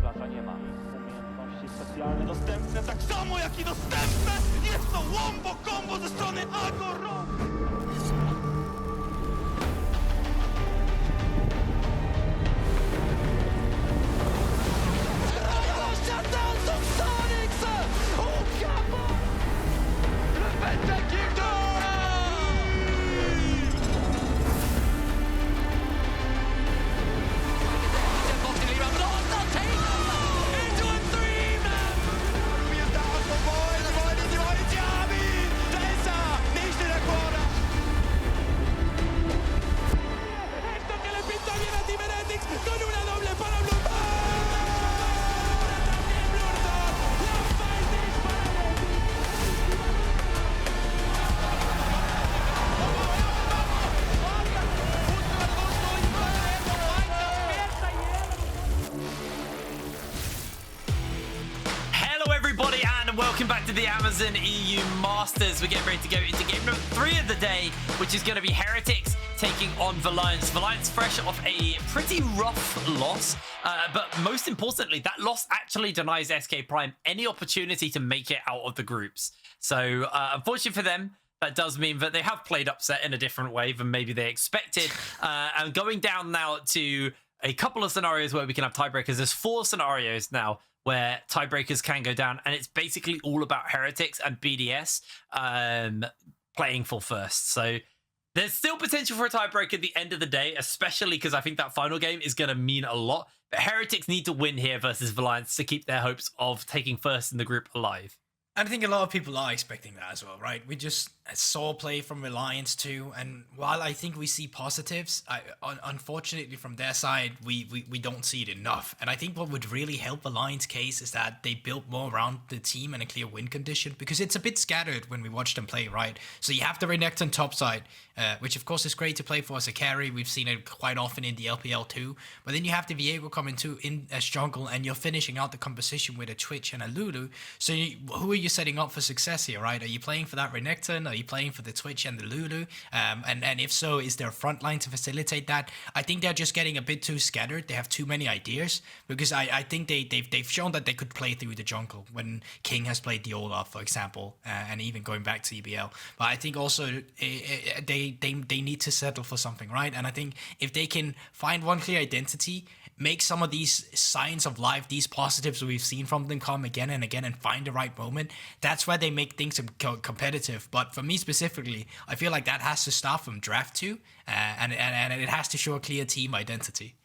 Zerkarza nie ma umiejętności specjalne dostępne, tak samo jak i dostępne jest to wombo combo ze strony Aatrox. Welcome back to the Amazon EU Masters. We're getting ready to go into game number 3 of the day, which is going to be Heretics taking on Valiance. Valiance fresh off a pretty rough loss, but most importantly, that loss actually denies SK Prime any opportunity to make it out of the groups. So unfortunately for them, that does mean that they have played upset in a different way than maybe they expected. And going down now to a couple of scenarios where we can have tiebreakers. There's 4 scenarios now where tiebreakers can go down, and it's basically all about Heretics and BDS playing for first. So there's still potential for a tiebreak at the end of the day, especially because I think that final game is going to mean a lot. But Heretics need to win here versus Valiance to keep their hopes of taking first in the group alive. I think a lot of people are expecting that as well, right? We just saw play from Valiance too, and while I think we see positives, unfortunately from their side, we don't see it enough. And I think what would really help Valiance case is that they built more around the team and a clear win condition, because it's a bit scattered when we watch them play, right? So you have the Renekton top side, which of course is great to play for as a carry. We've seen it quite often in the LPL too. But then you have the Viego coming in as jungle, and you're finishing out the composition with a Twitch and a Lulu. So who are you setting up for success here, right? Are you playing for that Renekton? Are you playing for the Twitch and the Lulu? And if so, is there a front line to facilitate that? I think they're just getting a bit too scattered. They have too many ideas, because I think they've shown that they could play through the jungle when King has played the Olaf, for example, and even going back to EBL. But I think also they need to settle for something, right? And I think if they can find one clear identity, make some of these signs of life, these positives we've seen from them come again and again, and find the right moment, that's where they make things competitive. But for me specifically, I feel like that has to start from draft 2, and it has to show a clear team identity.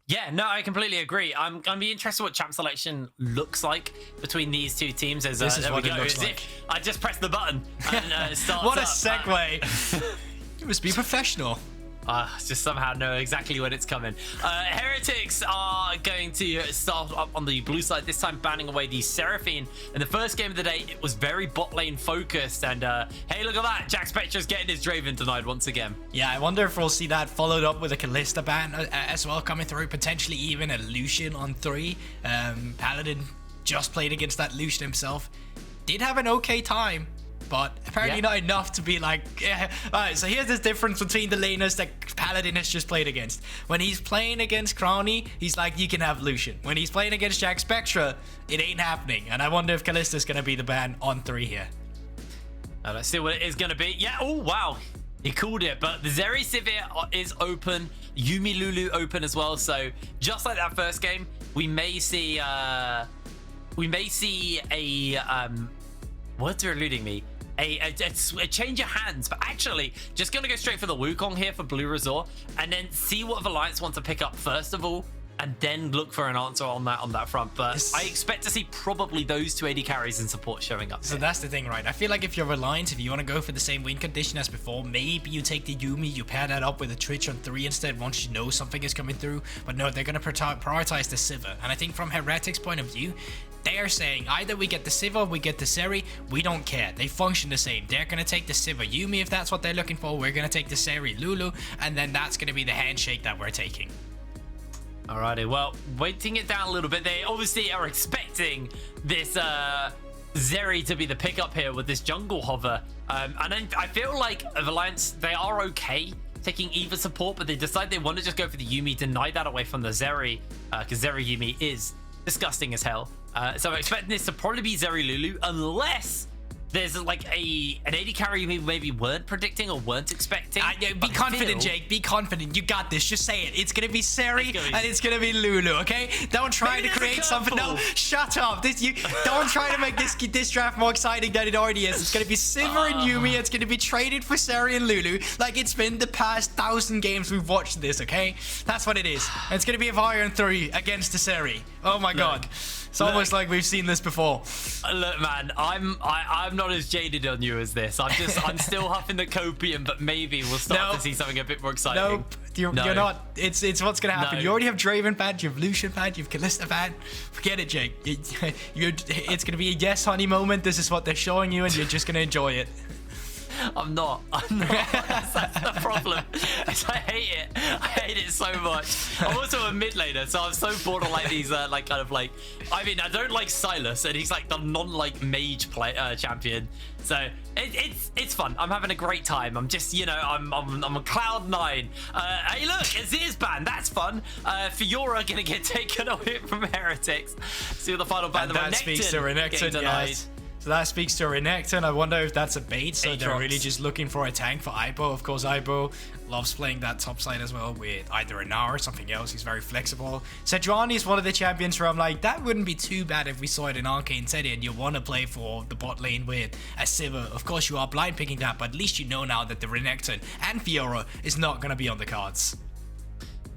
Yeah, no, I completely agree. I'm going to be interested what champ selection looks like between these two teams. As, this is what it looks like. I just pressed the button and it starts What a up. segue. You must be professional. Just somehow know exactly when it's coming. Heretics are going to start up on the blue side, this time banning away the Seraphine. In the first game of the day, it was very bot lane focused, and hey, look at that, Jackspektra's getting his Draven denied once again. Yeah, I wonder if we'll see that followed up with a Kalista ban as well coming through, potentially even a Lucian on 3. Paladin just played against that Lucian himself, did have an okay time, but apparently not enough to be like, yeah. Alright, so here's the difference between the laners that Paladin has just played against. When he's playing against Crowny, he's like, you can have Lucian. When he's playing against Jackspektra, it ain't happening. And I wonder if Kalista's going to be the ban on 3 here. Let's see what it is going to be. Yeah, oh, wow. He called it, but the Zeri Sivir is open. Yuumi Lulu open as well. So just like that first game, we may see a words are eluding me. A change of hands, but actually just gonna go straight for the Wukong here for bluerzor, and then see what Valiance want to pick up first of all, and then look for an answer on that front. But I expect to see probably those 2 AD carries and support showing up. So that's the thing, right? I feel like if you're Reliant, if you want to go for the same win condition as before, maybe you take the Yuumi, you pair that up with a Twitch on 3 instead once you know something is coming through. But no, they're going to prioritize the Sivir. And I think from Heretics' point of view, they are saying either we get the Sivir, we get the Zeri, we don't care. They function the same. They're going to take the Sivir Yuumi if that's what they're looking for. We're going to take the Zeri Lulu, and then that's going to be the handshake that we're taking. Alrighty, well, weighting it down a little bit, they obviously are expecting this Zeri to be the pickup here with this jungle hover. And then I feel like Valiance, they are okay taking either support, but they decide they want to just go for the Yuumi, deny that away from the Zeri, because Zeri Yuumi is disgusting as hell. So I'm expecting this to probably be Zeri Lulu, unless there's like an AD carry we maybe weren't predicting or weren't expecting. Be confident, Jake. Be confident. You got this. Just say it. It's gonna be Zeri and it's gonna be Lulu. Okay? Don't try to create something. No, shut up. Don't try to make this draft more exciting than it already is. It's gonna be Sivir and Yuumi. It's gonna be traded for Zeri and Lulu, like it's been the past 1,000 games we've watched this. Okay? That's what it is. And it's gonna be a Valiance 3 against the Zeri. Oh my God. It's almost like we've seen this before. Look, man, I'm not as jaded on you as this. I'm still huffing the copium, but maybe we'll start to see something a bit more exciting. Nope, you're not. It's what's gonna happen. No. You already have Draven bad, you have Lucian bad, you have Kalista bad. Forget it, Jake. It's gonna be a yes, honey moment. This is what they're showing you, and you're just gonna enjoy it. I'm not. That's the problem. I hate it. I hate it so much. I'm also a mid laner, so I'm so bored of like these I don't like Silas, and he's like the non-like mage champion. So it's fun. I'm having a great time. I'm just, I'm on cloud 9. Hey, look, Azir's banned. That's fun. Fiora gonna get taken away from Heretics. See what the final ban. And that speaks to Renekton, yes. So that speaks to Renekton. I wonder if that's a bait. So they're really just looking for a tank for Aibo. Of course, Aibo loves playing that top side as well with either an Ahri or something else. He's very flexible. Sejuani is one of the champions where I'm like, that wouldn't be too bad if we saw it in ArcaneTeddy and you want to play for the bot lane with a Sivir. Of course, you are blind picking that, but at least you know now that the Renekton and Fiora is not going to be on the cards.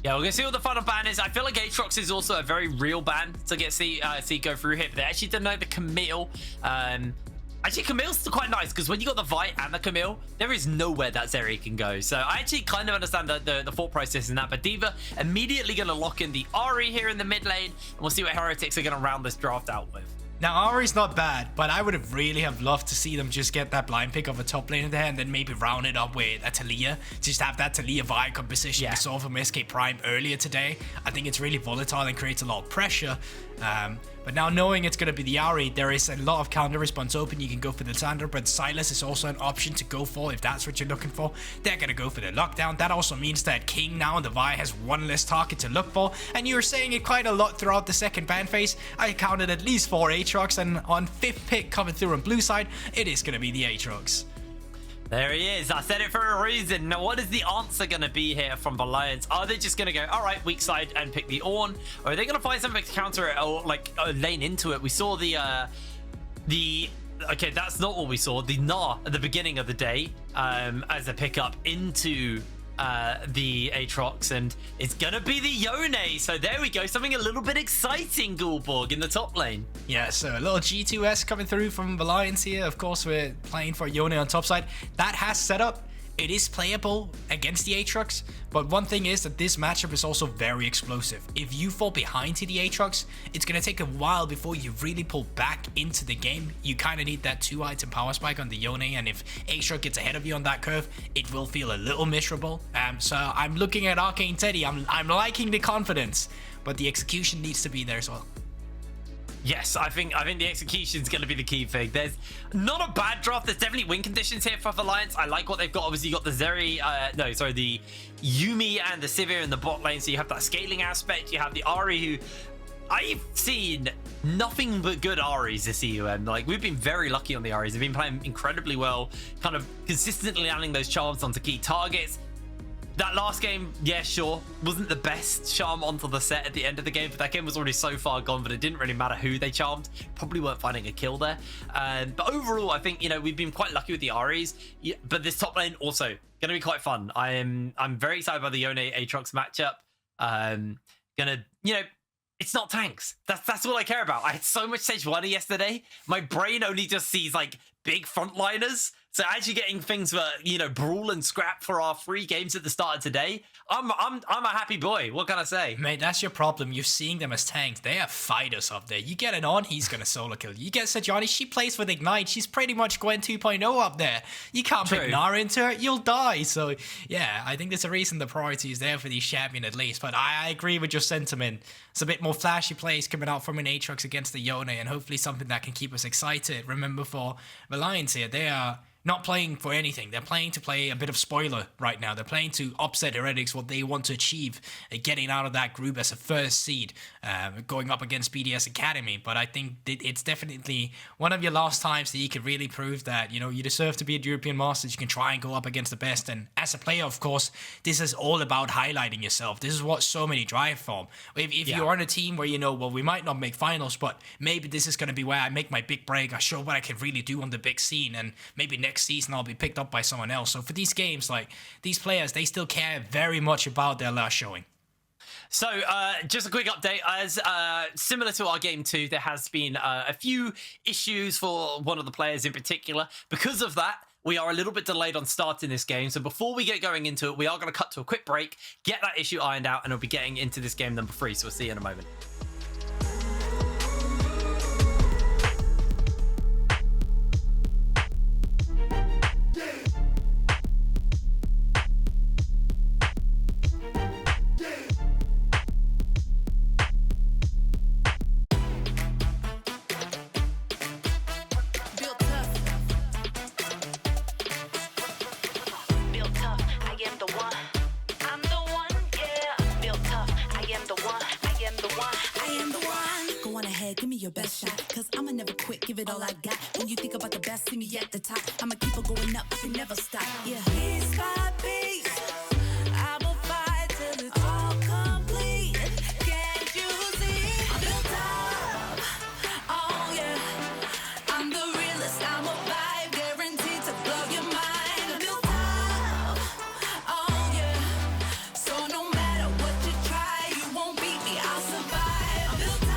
Yeah, we're going to see what the final ban is. I feel like Aatrox is also a very real ban to get see go through here. But they actually don't know the Camille. Actually, Camille's quite nice because when you got the Vi and the Camille, there is nowhere that Zeri can go. So I actually kind of understand the thought process in that. But Diva immediately going to lock in the Ahri here in the mid lane. And we'll see what Heretics are going to round this draft out with. Now, Ahri's not bad, but I would have really loved to see them just get that blind pick of a top lane in there and then maybe round it up with a Taliyah. Just have that Taliyah Vi composition we saw from SK Prime earlier today. I think it's really volatile and creates a lot of pressure. But now knowing it's going to be the Ahri, there is a lot of counter response open. You can go for the Lissandra, but Silas is also an option to go for if that's what you're looking for. They're going to go for the lockdown. That also means that King now and the Vi has one less target to look for. And you were saying it quite a lot throughout the second ban phase. I counted at least 4 Aatrox, and on 5th pick coming through on blue side, it is going to be the Aatrox. There he is. I said it for a reason. Now, what is the answer going to be here from Valiance? Are they just going to go, all right, weak side and pick the Ornn? Or are they going to find something to counter it or like lane into it? We saw okay, that's not what we saw. The Gnar at the beginning of the day as a pickup into the Aatrox, and it's gonna be the Yone. So there we go, something a little bit exciting, Gulborg, in the top lane. Yeah, so a little G2S coming through from Valiance here. Of course, we're playing for Yone on top side. That has set up. It is playable against the Aatrox, but one thing is that this matchup is also very explosive. If you fall behind to the Aatrox, it's going to take a while before you really pull back into the game. You kind of need that 2-item power spike on the Yone, and if Aatrox gets ahead of you on that curve, it will feel a little miserable. So I'm looking at ArcaneTeddy. I'm liking the confidence, but the execution needs to be there as well. Yes, I think the execution is going to be the key thing. There's not a bad draft. There's definitely win conditions here for Valiance. I like what they've got. Obviously, you got the Zeri, the Yuumi and the Sivir in the bot lane. So you have that scaling aspect. You have the Ahri, who I've seen nothing but good Ahris this EUM. Like, we've been very lucky on the Ahris. They've been playing incredibly well, kind of consistently landing those charms onto key targets. That last game, yeah, sure, wasn't the best charm onto the set at the end of the game, but that game was already so far gone that it didn't really matter who they charmed. Probably weren't finding a kill there. But overall, I think, we've been quite lucky with the Ahris, but this top lane also going to be quite fun. I'm very excited by the Yone Aatrox matchup. It's not tanks. That's all I care about. I had so much Sejuani yesterday. My brain only just sees like big frontliners. So actually getting things for, brawl and scrap for our 3 games at the start of today, I'm a happy boy. What can I say? Mate, that's your problem. You're seeing them as tanks. They are fighters up there. You get it on, he's going to solo kill you. You get Sejuani, she plays with Ignite. She's pretty much Gwen 2.0 up there. You can't pick Gnar into her, you'll die. So, yeah, I think there's a reason the priority is there for these champion at least. But I agree with your sentiment. It's a bit more flashy plays coming out from an Aatrox against the Yone, and hopefully something that can keep us excited. Remember, for Valiance here, they are not playing for anything. They're playing to play a bit of spoiler right now. They're playing to upset Heretics, what they want to achieve, getting out of that group as a first seed, going up against BDS Academy. But I think it's definitely one of your last times that you can really prove that, you know, you deserve to be at European Masters. You can try and go up against the best. And as a player, of course, this is all about highlighting yourself. This is what so many drive from. If you're on a team where, you know, well, we might not make finals, but maybe this is going to be where I make my big break. I show what I can really do on the big scene, and maybe next season I'll be picked up by someone else. So for these games, like, these players, they still care very much about their last showing. So, just a quick update. As similar to our game 2, there has been a few issues for one of the players in particular. Because of that, we are a little bit delayed on starting this game. So before we get going into it, we are going to cut to a quick break, get that issue ironed out, and we'll be getting into this game number 3. So we'll see you in a moment. Give me your best shot, cause I'ma never quit, give it all I got. When you think about the best, see me at the top. I'ma keep on going up, I can never stop. Yeah. Piece by piece, I will fight till it's all complete. Can't you see? I'm built up, oh yeah. I'm the realest, I'm a vibe, guaranteed to blow your mind. I'm built up, oh yeah. So no matter what you try, you won't beat me, I'll survive. I'm built up.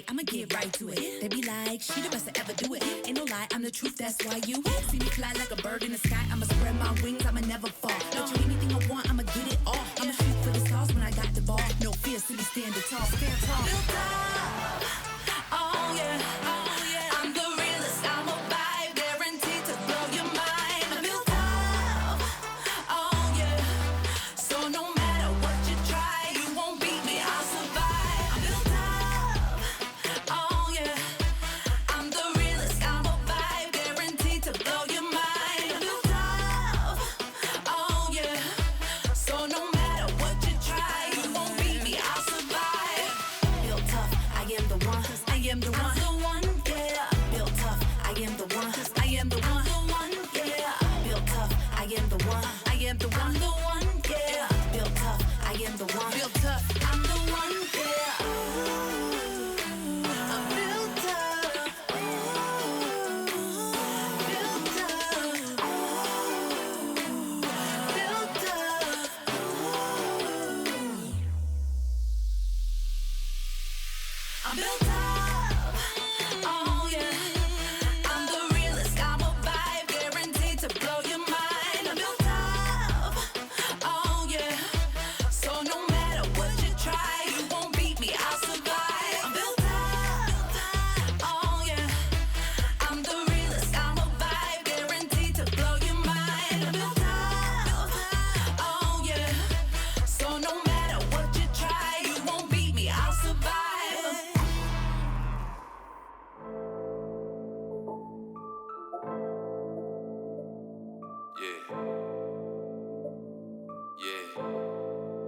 I'ma get right to it. They be like, she the best to ever do it. Ain't no lie, I'm the truth, that's why you see me fly like a bird in the sky. I'ma spread my wings, I'ma never fall. Don't you anything I want, I'ma get it all. I'ma shoot for the stars when I got the ball. No fear, see me standing tall, stand tall. Built up, oh yeah, oh yeah. I'm the realest, I'm a vibe, guaranteed to blow your mind. I'm built up, oh yeah. So no matter what you try, you won't beat me, I'll survive. I'm built up.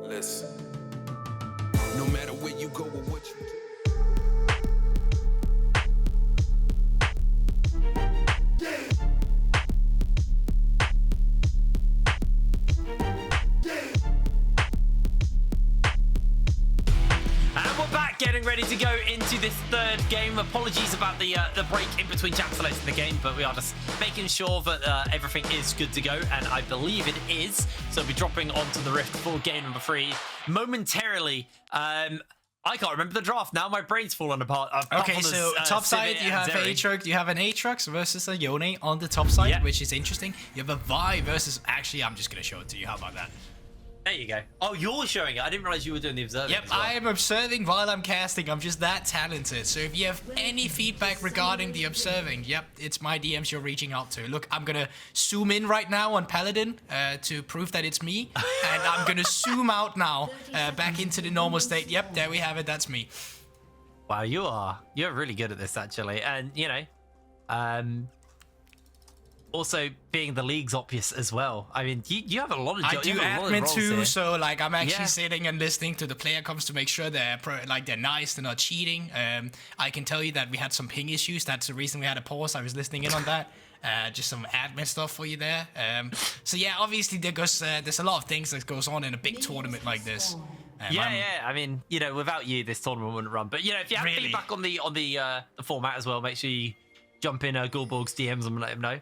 Listen, no matter where you go or what you do. Getting ready to go into this third game. Apologies about the break in between chat selecting the game, but we are just making sure that everything is good to go, and I believe it is. So we'll be dropping onto the Rift for game number 3 momentarily. I can't remember the draft now. My brain's falling apart. Okay, so top side you have Aatrox. You have an Aatrox versus a Yone on the top side, which is interesting. You have a Vi versus. Actually, I'm just gonna show it to you. How about that? There you go. Oh, you're showing it. I didn't realize you were doing the observing. Yep, as well. I am observing while I'm casting. I'm just that talented. So if you have any feedback regarding the observing, yep, it's my DMs you're reaching out to. Look, I'm gonna zoom in right now on Paladin to prove that it's me. And I'm gonna zoom out now back into the normal state. Yep, there we have it. That's me. Wow, you're really good at this, actually. And, you know, also being the league's obvious as well. I mean, you have a lot of I do admin too, here. so like I'm actually Yeah. sitting and listening to the player comms to make sure they're they're nice, they're not cheating. I can tell you that we had some ping issues. That's the reason we had a pause. I was listening in on that. Just some admin stuff for you there. So yeah, obviously there's a lot of things that goes on in a big tournament like this. Yeah. I mean, you know, without you, this tournament wouldn't run. But you know, if you have Really? feedback on the format as well, make sure you jump in Gulborg's DMs and let him know.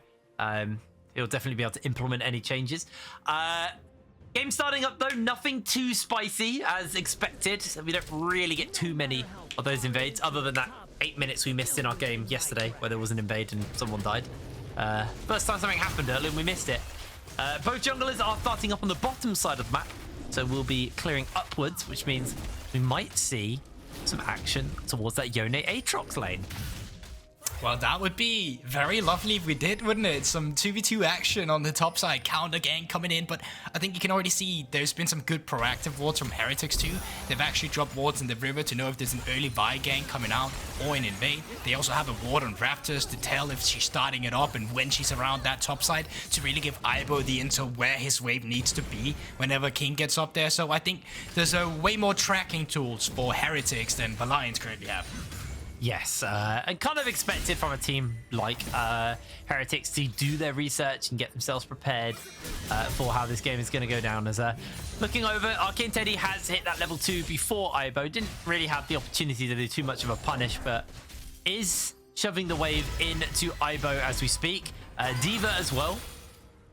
He'll definitely be able to implement any changes. Game starting up though, nothing too spicy as expected. We don't really get too many of those invades, other than that 8 minutes we missed in our game yesterday where there was an invade and someone died. First time something happened earlier and we missed it. Both junglers are starting up on the bottom side of the map, so we'll be clearing upwards, which means we might see some action towards that Yone Aatrox lane. Well, that would be very lovely if we did, wouldn't it? Some 2v2 action on the top side, counter gang coming in, but I think you can already see there's been some good proactive wards from Heretics too. They've actually dropped wards in the river to know if there's an early Vi gang coming out or an invade. They also have a ward on Raptors to tell if she's starting it up and when she's around that top side to really give Ibo the intel where his wave needs to be whenever King gets up there. So I think there's a way more tracking tools for Heretics than Valiance currently have. Yes, and kind of expected from a team like Heretics to do their research and get themselves prepared for how this game is going to go down. As looking over, ArcaneTeddy has hit that level 2 before Ibo. Didn't really have the opportunity to do too much of a punish, but is shoving the wave into Ibo as we speak. Diva as well,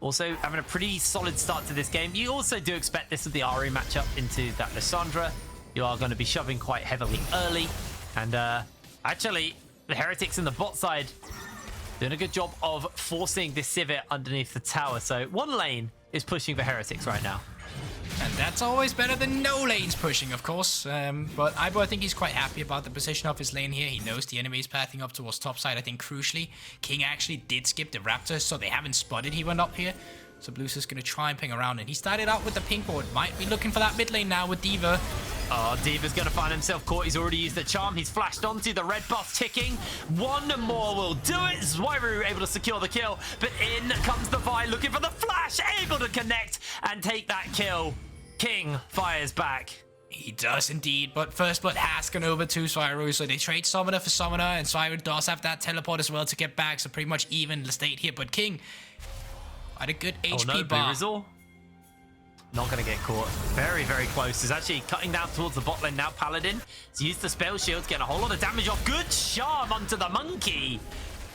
also having a pretty solid start to this game. You also do expect this with the Ahri matchup into that Lissandra. You are going to be shoving quite heavily early, and actually, the Heretics in the bot side doing a good job of forcing this Sivir underneath the tower. So one lane is pushing for Heretics right now. And that's always better than no lanes pushing, of course. But Ibo, I think he's quite happy about the position of his lane here. He knows the enemy is pathing up towards top side. I think crucially, King actually did skip the Raptors, so they haven't spotted he went up here. So Blues is going to try and ping around, and he started out with the pink board. Might be looking for that mid lane now with Diva. Oh, Diva's going to find himself caught. He's already used the charm. He's flashed onto the red buff ticking. One more will do it. Zwyroo able to secure the kill, but in comes the Vi looking for the flash, able to connect and take that kill. King fires back. He does indeed, but First Blood has gone over to Zwyroo, so they trade Summoner for Summoner, and Zwyroo does have that teleport as well to get back, so pretty much even the state here, but King had a good HP oh no, bar. bluerzor not going to get caught. Very, very close. He's actually cutting down towards the bot lane now. Paladin has used the spell shields, getting a whole lot of damage off. Good charm onto the monkey.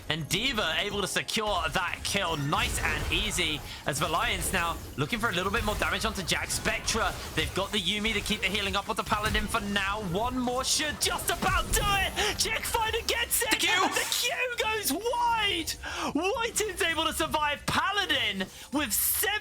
And Diva able to secure that kill. Nice and easy as Valiance now looking for a little bit more damage onto Jackspektra. They've got the Yuumi to keep the healing up with the Paladin for now. One more should just about do it. CHECKFIDER gets it. The Q. And the Q goes wide. whiteinn's able to survive. Paladin with 7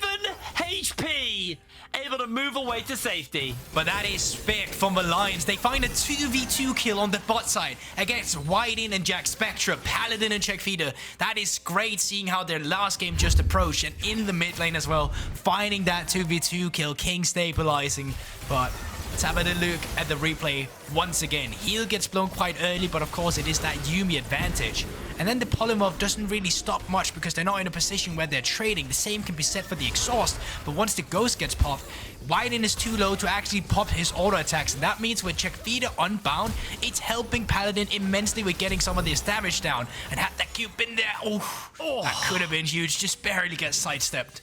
HP. Able to move away to safety. But that is big from the Lions. They find a 2v2 kill on the bot side against whiteinn and Jackspektra, Paladin and CHECKFIDER. That is great seeing how their last game just approached, and in the mid lane as well, finding that 2v2 kill, King stabilizing. But let's have a look at the replay once again. Heal gets blown quite early, but of course it is that Yuumi advantage. And then the polymorph doesn't really stop much because they're not in a position where they're trading. The same can be said for the exhaust, but once the ghost gets popped, whiteinn is too low to actually pop his auto attacks. And that means with CHECKFIDER unbound, it's helping Paladin immensely with getting some of this damage down. And had that cube been there, oh, that could have been huge. Just barely gets sidestepped.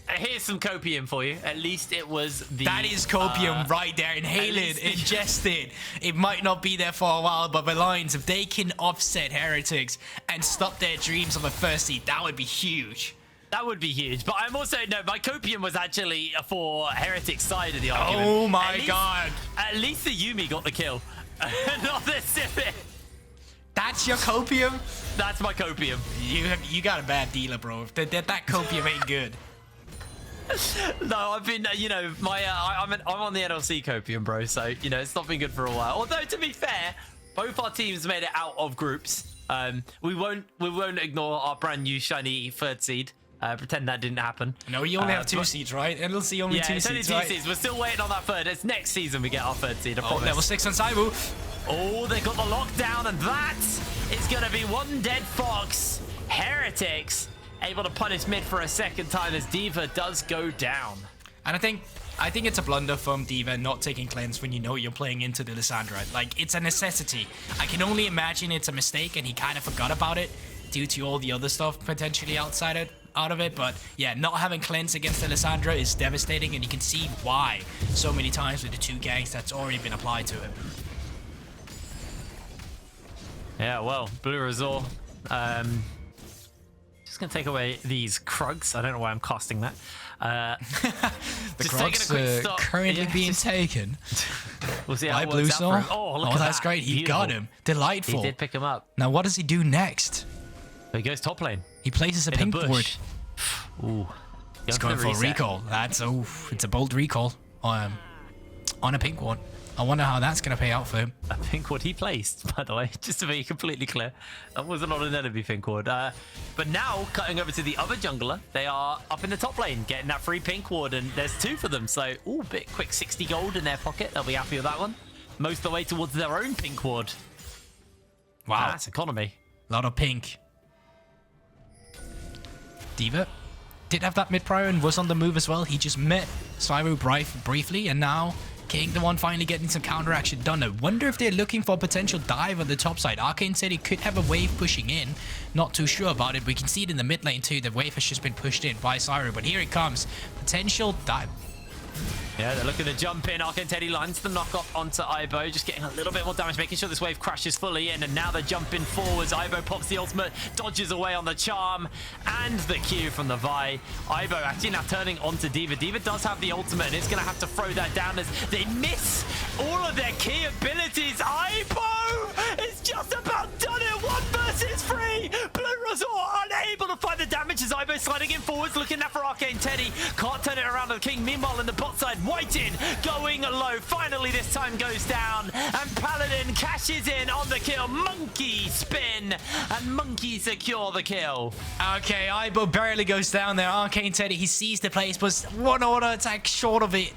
Here's some copium for you. At least it was the... That is copium right there. Inhale it, ingest it. It might not be there for a while, but the Lions, if they can offset Heretics and stop their dreams of a first seed, that would be huge. That would be huge. But I'm also... No, my copium was actually for Heretics' side of the argument. Oh my god. At least the Yuumi got the kill. Not the Sivir. That's your copium? That's my copium. You got a bad dealer, bro. That copium ain't good. No, I've been, you know, I'm on the NLC copium, bro. So, you know, it's not been good for a while. Although, to be fair, both our teams made it out of groups. We won't ignore our brand new shiny 3rd seed. Pretend that didn't happen. No, you only have 2 seeds, right? NLC only 2 it's seeds, only 2 right? seeds. We're still waiting on that 3rd. It's next season we get our 3rd seed. I promise. Level 6 on Zwyroo. Oh, they got the lockdown, and that is going to be one dead fox. Heretics able to punish mid for a 2nd time as Diva does go down. And I think it's a blunder from Diva not taking cleanse when you know you're playing into the Lissandra. Like, it's a necessity. I can only imagine it's a mistake and he kind of forgot about it due to all the other stuff potentially out of it. But yeah, not having cleanse against the Lissandra is devastating, and you can see why so many times with the 2 ganks that's already been applied to him. Yeah, well, bluerzor. Just going to take away these Krugs. I don't know why I'm casting that. The just Krugs taking a quick stop. currently being taken We'll see how by it works out for him. bluerzor. Oh, look at that's that. great. He Beautiful. got him. Delightful. He did pick him up. Now, what does he do next? He goes top lane. He places a In pink the ward. bush. Ooh. He's going for a recall. It's a bold recall on a pink one. I wonder how that's going to pay out for him. A pink ward he placed, by the way, just to be completely clear. That wasn't on an enemy pink ward. But now, cutting over to the other jungler, they are up in the top lane, getting that free pink ward, and there's 2 for them. So, ooh, bit quick 60 gold in their pocket. They'll be happy with that one. Most of the way towards their own pink ward. Wow. That's economy. A lot of pink. Diva did have that mid prior and was on the move as well. He just met Zwyroo briefly, and now King, the one finally getting some counter action done. I wonder if they're looking for a potential dive on the top side. ArcaneTeddy could have a wave pushing in. Not too sure about it. We can see it in the mid lane too. The wave has just been pushed in by Zwyroo, but here it comes. Potential dive. Yeah, they're looking to jump in. ArcaneTeddy lines the knock up onto Ibo, just getting a little bit more damage, making sure this wave crashes fully in, and now they're jumping forwards. Ibo pops the ultimate, dodges away on the charm, and the Q from the Vi. Ibo actually now turning onto Diva. Diva does have the ultimate, and it's going to have to throw that down as they miss all of their key abilities. Ibo is just about done it. 1 versus 3. bluerzor unable to find the damage as Ibo sliding in forwards, looking out for ArcaneTeddy. Can't turn it around to the King. Meanwhile, in the bot side, whiteinn going low. Finally, this time goes down, and Paladin cashes in on the kill. Monkey spin, and Monkey secure the kill. Okay, Ibo barely goes down there. ArcaneTeddy, he sees the place, but 1 auto attack short of it.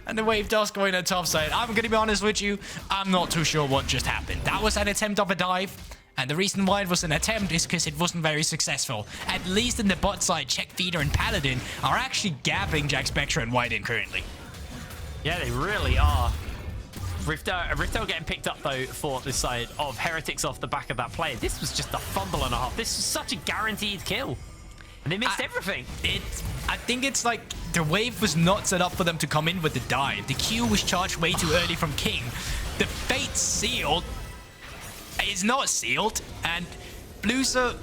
And the wave does go in at top side. I'm going to be honest with you, I'm not too sure what just happened. That was an attempt of a dive. And the reason why it was an attempt is because it wasn't very successful. At least in the bot side, CHECKFIDER and Paladin are actually gapping Jackspektra and whiteinn currently. Yeah, they really are. Rifto getting picked up, though, for this side of Heretics off the back of that play. This was just a fumble and a half. This was such a guaranteed kill. And they missed everything. I think it's like the wave was not set up for them to come in with the dive. The Q was charged way too early from King. The fate sealed is not sealed, and bluerzor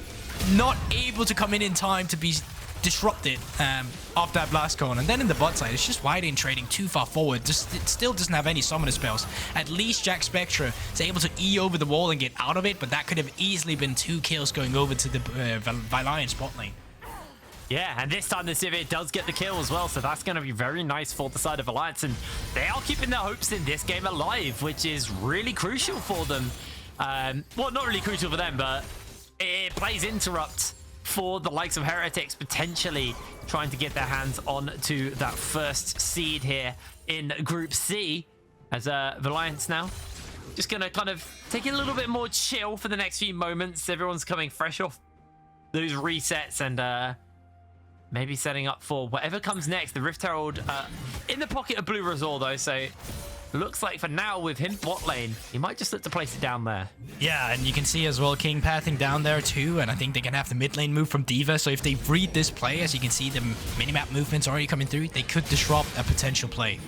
not able to come in time to be disrupted off that blast cone. And then in the bot side, it's just whiteinn trading too far forward. It still doesn't have any summoner spells. At least Jackspektra is able to E over the wall and get out of it, but that could have easily been 2 kills going over to the Valiance bot lane. Yeah, and this time the Sivir does get the kill as well, so that's going to be very nice for the side of Valiance, and they are keeping their hopes in this game alive, which is really crucial for them. Well, not really crucial for them, but it plays interrupt for the likes of Heretics, potentially trying to get their hands on to that 1st seed here in Group C, as Valiance now just going to kind of take it a little bit more chill for the next few moments. Everyone's coming fresh off those resets, and maybe setting up for whatever comes next. The Rift Herald in the pocket of bluerzor, though, so looks like for now with him bot lane, he might just look to place it down there. Yeah, and you can see as well King pathing down there too, and I think they can have the mid lane move from Diva, so if they read this play, as you can see the minimap movements already coming through, they could disrupt a potential play.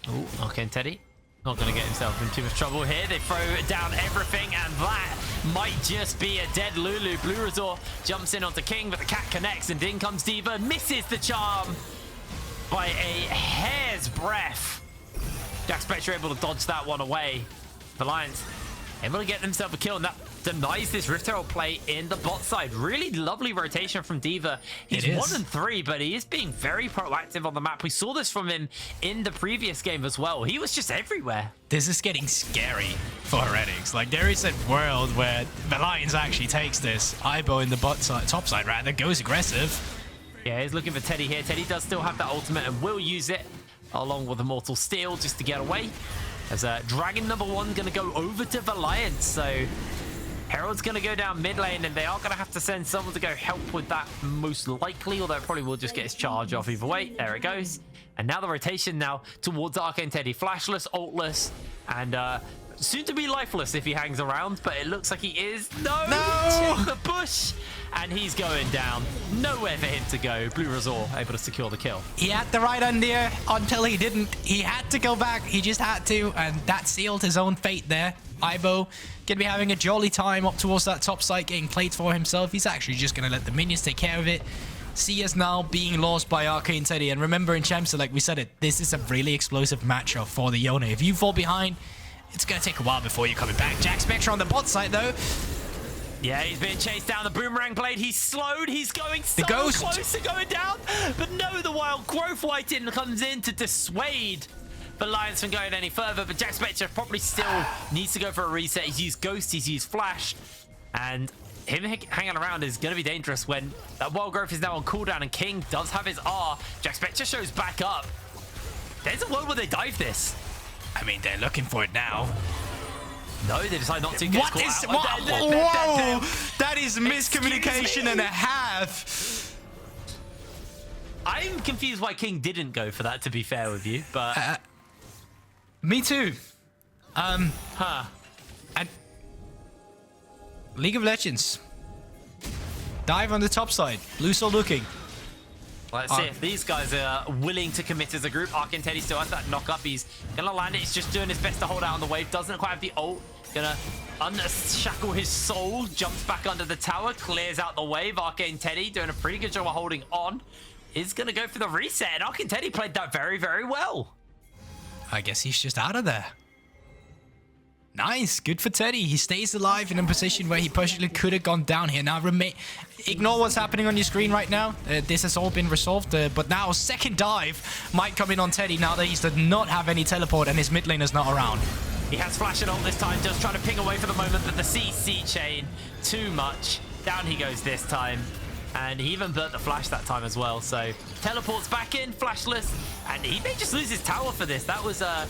Oh, ArcaneTeddy not going to get himself in too much trouble here. They throw down everything, and that might just be a dead Lulu. bluerzor jumps in onto King, but the cat connects, and in comes Diva, misses the charm by a hair's breadth. Jackspektra able to dodge that one away. Valiance able to get themselves a kill, and that denies this Rift Herald play in the bot side. Really lovely rotation from Diva. He's 1 and 3, but he is being very proactive on the map. We saw this from him in the previous game as well. He was just everywhere. This is getting scary for Heretics. Like, there is a world where Valiance actually takes this. Ibo in the bot side, top side, rather, goes aggressive. Yeah, he's looking for Teddy here. Teddy does still have that ultimate and will use it along with Immortal Steel just to get away. As Dragon number 1 going to go over to Valiance. So Herald's going to go down mid lane, and they are going to have to send someone to go help with that most likely, although it probably will just get his charge off either way. There it goes. And now the rotation now towards ArcaneTeddy. Flashless, ultless, and soon to be lifeless if he hangs around, but it looks like he is. No! Check the bush! And he's going down. Nowhere for him to go. bluerzor able to secure the kill. He had the right idea until he didn't. He had to go back. He just had to, and that sealed his own fate there. Ibo gonna be having a jolly time up towards that top side, getting played for himself. He's actually just gonna let the minions take care of it. CS now being lost by ArcaneTeddy, and remember in Champs, like we said it, this is a really explosive matchup for the Yone. If you fall behind, it's gonna take a while before you're coming back. Jackspektra on the bot side though. Yeah, he's being chased down. The boomerang blade, he's slowed. He's going so ghost. close to going down. But no, the wild growth whiteinn comes in to dissuade Valiance from going any further. But Jackspektra probably still needs to go for a reset. He's used Ghost, he's used Flash. And him hanging around is going to be dangerous when that wild growth is now on cooldown and King does have his R. Jackspektra shows back up. There's a world where they dive this. I mean, they're looking for it now. No, they decide not to. What is... Whoa! That is miscommunication and a half. I'm confused why King didn't go for that, to be fair with you, but... Me too. And League of Legends. Dive on the top side. bluerzor looking. Let's see if these guys are willing to commit as a group. ArcaneTeddy still has that knock up. He's going to land it. He's just doing his best to hold out on the wave. Doesn't quite have the ult. Going to unshackle his soul. Jumps back under the tower. Clears out the wave. ArcaneTeddy doing a pretty good job of holding on. Is going to go for the reset. And ArcaneTeddy played that very, very well. I guess he's just out of there. Nice. Good for Teddy. He stays alive in a position where he possibly could have gone down here. Now, ignore what's happening on your screen right now. This has all been resolved. But now, second dive might come in on Teddy now that he does not have any teleport and his mid lane is not around. He has flash and ult this time. Just trying to ping away for the moment. But the CC chain, too much. Down he goes this time. And he even burnt the flash that time as well. So, teleports back in, flashless. And he may just lose his tower for this. That was a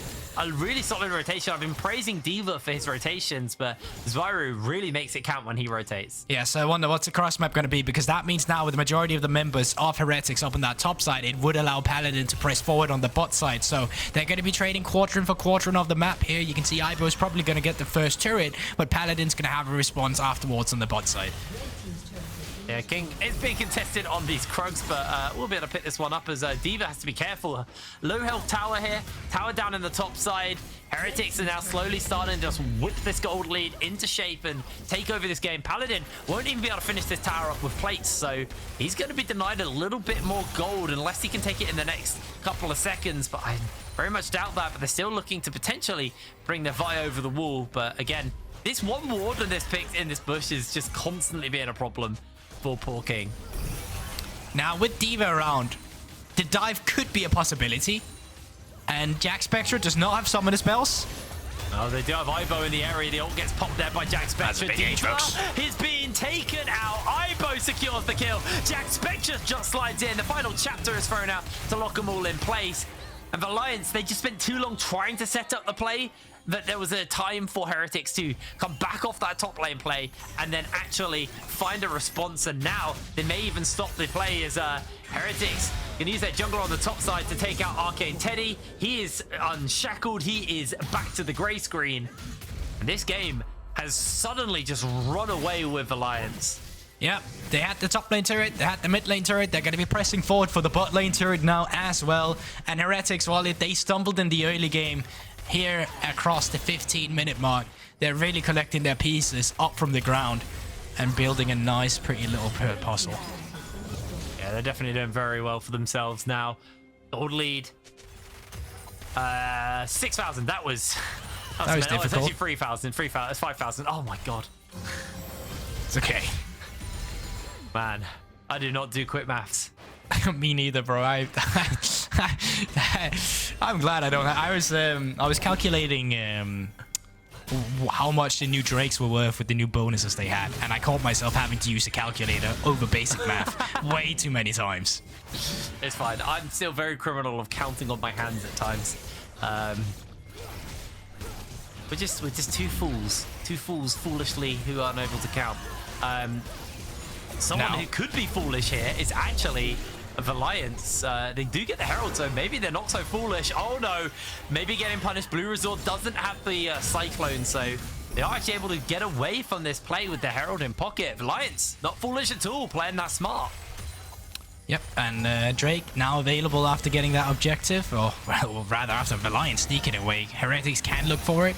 really solid rotation. I've been praising Diva for his rotations, but Zwyroo really makes it count when he rotates. Yeah, so I wonder what's the cross map going to be, because that means now with the majority of the members of Heretics up on that top side, it would allow Paladin to press forward on the bot side. So they're going to be trading quadrant for quadrant of the map here. You can see Ibo is probably going to get the first turret, but Paladin's going to have a response afterwards on the bot side. Yeah, King is being contested on these Krugs, but we'll be able to pick this one up as Diva has to be careful. Low health tower here, tower down in the top side. Heretics are now slowly starting to just whip this gold lead into shape and take over this game. Paladin won't even be able to finish this tower up with plates, so he's going to be denied a little bit more gold unless he can take it in the next couple of seconds. But I very much doubt that, but they're still looking to potentially bring their Vi over the wall. But again, this one ward and this pick in this bush is just constantly being a problem for poor King. Now with Diva around, the dive could be a possibility, and Jackspektra does not have summoner spells. Oh, they do have Ibo in the area. The ult gets popped there by Jackspektra. Diva is being taken out. Ibo secures the kill. Jackspektra just slides in. The final chapter is thrown out to lock them all in place. And Valiance, they just spent too long trying to set up the play that there was a time for Heretics to come back off that top lane play and then actually find a response. And now they may even stop the play as Heretics can use their jungler on the top side to take out ArcaneTeddy. He is unshackled. He is back to the gray screen. And this game has suddenly just run away with Valiance. Yeah, they had the top lane turret, they had the mid lane turret, they're going to be pressing forward for the bot lane turret now as well. And Heretics, while they stumbled in the early game, here across the 15-minute mark, they're really collecting their pieces up from the ground and building a nice, pretty little puzzle. Yeah, they're definitely doing very well for themselves now. Gold lead. 6,000. That was difficult. It's actually 3,000. 3,000. It's 5,000. Oh my god. It's okay. Man, I do not do quick maths. Me neither, bro. I'm glad I don't. I was calculating how much the new Drakes were worth with the new bonuses they had, and I caught myself having to use a calculator over basic math way too many times. It's fine. I'm still very criminal of counting on my hands at times. We're just two fools foolishly who aren't able to count. Someone who could be foolish here is actually Valiance. They do get the Herald, so maybe they're not so foolish. Oh no, maybe getting punished. bluerzor doesn't have the Cyclone, so they are actually able to get away from this play with the Herald in pocket. Valiance, not foolish at all, playing that smart. Yep, and Drake now available after getting that objective, or well, rather after Valiance sneaking away. Heretics can look for it.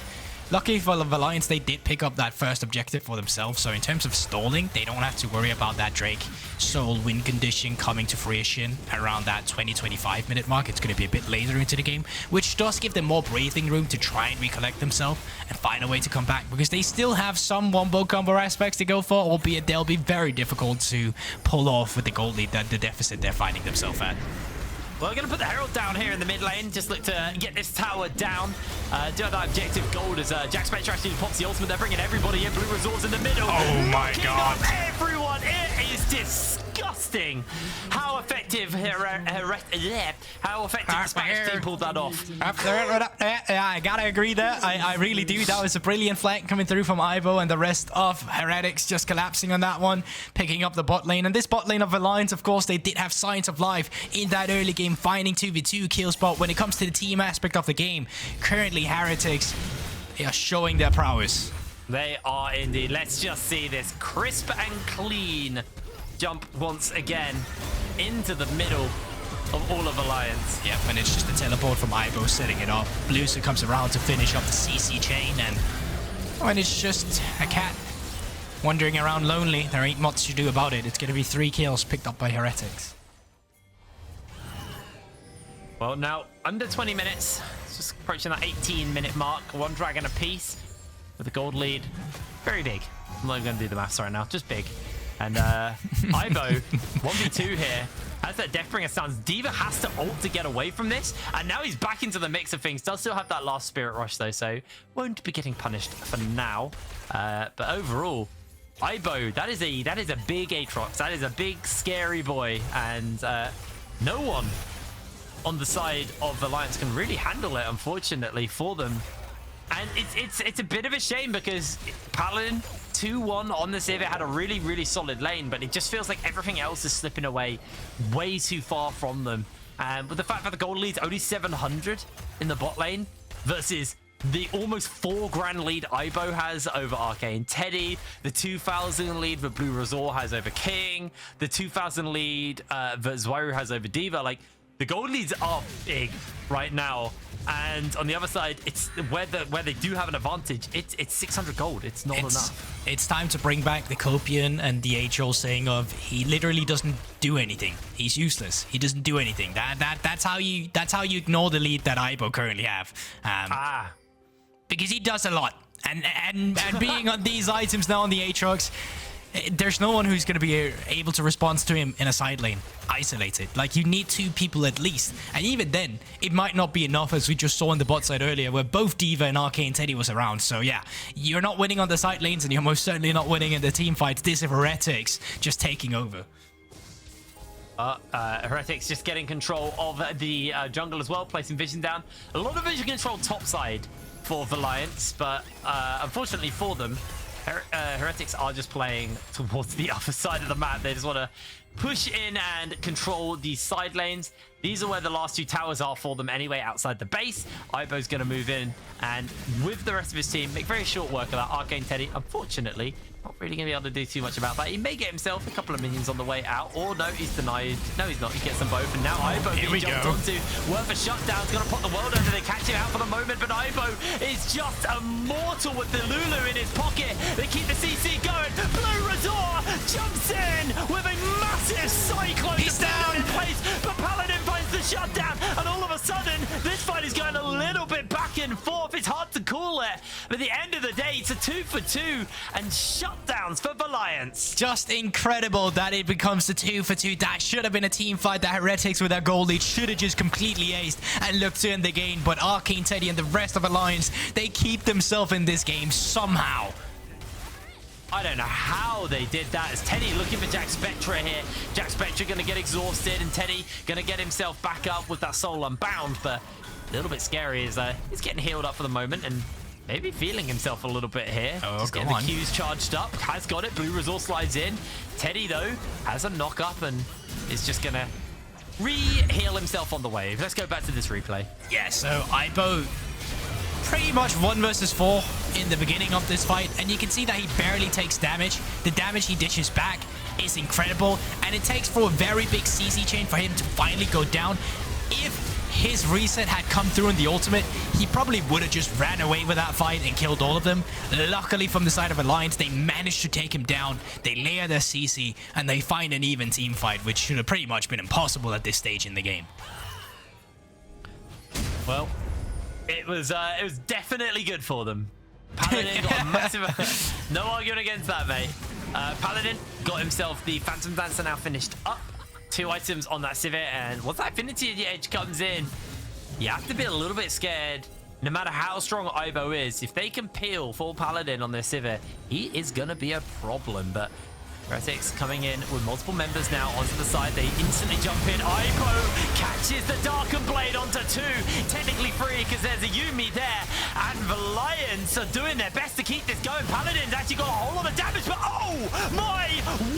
Lucky for the Valiance, they did pick up that first objective for themselves, so in terms of stalling, they don't have to worry about that Drake Soul win condition coming to fruition around that 20-25 minute mark. It's going to be a bit later into the game, which does give them more breathing room to try and recollect themselves and find a way to come back, because they still have some wombo combo aspects to go for, albeit they'll be very difficult to pull off with the gold lead, that the deficit they're finding themselves at. Well, we're going to put the Herald down here in the mid lane. Just look to get this tower down. Do have that objective gold as Jackspektra actually pops the ultimate. They're bringing everybody in. bluerzor's in the middle. Oh my god. Everyone. It is disgusting how effective the Spanish team pulled that off. Yeah, I gotta agree there. I really do. That was a brilliant flank coming through from Ivo, and the rest of Heretics just collapsing on that one, picking up the bot lane. And this bot lane of Valiance, of course, they did have signs of life in that early game, finding 2v2 kills. But when it comes to the team aspect of the game, currently Heretics, they are showing their prowess. They are indeed. Let's just see this crisp and clean jump once again into the middle of all of Valiance. Yep, and it's just a teleport from Ivo setting it up. bluerzor comes around to finish up the CC chain, and when it's just a cat wandering around lonely, there ain't much to do about it. It's going to be 3 kills picked up by Heretics. Well, now under 20 minutes. It's just approaching that 18-minute mark. 1 dragon apiece with a gold lead. Very big. I'm not even going to do the maths right now. Just big. And Ivo, 1v2 here. As that Deathbringer sounds, Diva has to ult to get away from this. And now he's back into the mix of things. Does still have that last Spirit Rush, though, so won't be getting punished for now. But overall, Ivo, that is a big Aatrox. That is a big, scary boy. And no one on the side of Valiance can really handle it, unfortunately, for them. And it's a bit of a shame because Paladin 2-1 on the Sivir had a really, really solid lane, but it just feels like everything else is slipping away way too far from them. And with the fact that the gold lead's only 700 in the bot lane versus the almost 4 grand lead Ivo has over ArcaneTeddy, the 2,000 lead that bluerzor has over King, the 2,000 lead that Zwyroo has over Diva, like, the gold leads are big right now, and on the other side, it's where they do have an advantage. It's 600 gold. It's not enough. It's time to bring back the Copian and the age-old saying of he literally doesn't do anything. He's useless. He doesn't do anything. That's how you ignore the lead that Ivo currently have. Because he does a lot, and being on these items now on the Aatrox, there's no one who's going to be able to respond to him in a side lane, isolated. Like, you need 2 people at least. And even then, it might not be enough, as we just saw on the bot side earlier, where both Diva and ArcaneTeddy was around. So yeah, you're not winning on the side lanes, and you're most certainly not winning in the team fights. This is Heretics just taking over. Heretics just getting control of the jungle as well, placing vision down. A lot of vision control top side for Valiance, but unfortunately for them, Heretics are just playing towards the other side of the map. They just want to push in and control these side lanes. These are where the last 2 towers are for them anyway, outside the base. Ivo's going to move in and with the rest of his team make very short work of that. ArcaneTeddy, unfortunately, not really going to be able to do too much about that. He may get himself a couple of minions on the way out, or no, he's denied. No, he's not. He gets them both, and now Ivo being jumped onto. Worth a shutdown. He's going to put the world under. They catch him out for the moment, but Ivo is just immortal with the Lulu in his pocket. They keep the CC going. bluerzor jumps in with a massive cyclone. He's down in place, but Paladin finds the shutdown, and all of a sudden, this fight is going a little bit back and forth. It's hard to call kill there. But at the end of the day, it's a 2 for 2 and shutdowns for Valiance. Just incredible that it becomes the 2 for 2. That should have been a team fight that Heretics with their gold lead should have just completely aced and looked to end the game. But ArcaneTeddy and the rest of Alliance, they keep themselves in this game somehow. I don't know how they did that. As Teddy looking for Jackspektra here. Jackspektra going to get exhausted, and Teddy going to get himself back up with that soul unbound. But a little bit scary is he's getting healed up for the moment and maybe feeling himself a little bit here. Oh, just getting the Qs charged up. Has got it. bluerzor slides in. Teddy, though, has a knock up and is just going to re-heal himself on the wave. Let's go back to this replay. Yeah, so Ibo pretty much 1 versus 4 in the beginning of this fight, and you can see that he barely takes damage. The damage he dishes back is incredible, and it takes for a very big CC chain for him to finally go down. If his reset had come through in the ultimate, he probably would have just ran away with that fight and killed all of them. Luckily, from the side of Alliance, they managed to take him down. They layer their CC, and they find an even team fight, which should have pretty much been impossible at this stage in the game. Well, it was definitely good for them. Paladin got a massive... No arguing against that, mate. Paladin got himself the Phantom Dancer now finished up. 2 items on that Sivir, and once that Affinity Edge comes in, you have to be a little bit scared. No matter how strong Ibo is, if they can peel full Paladin on their Sivir, he is going to be a problem. But Heretics coming in with multiple members now onto the side. They instantly jump in. Ibo catches the Darkened Blade onto 2. Technically free because there's a Yuumi there. And Valiance are doing their best to keep this going. Paladin's actually got a whole lot of damage, but oh my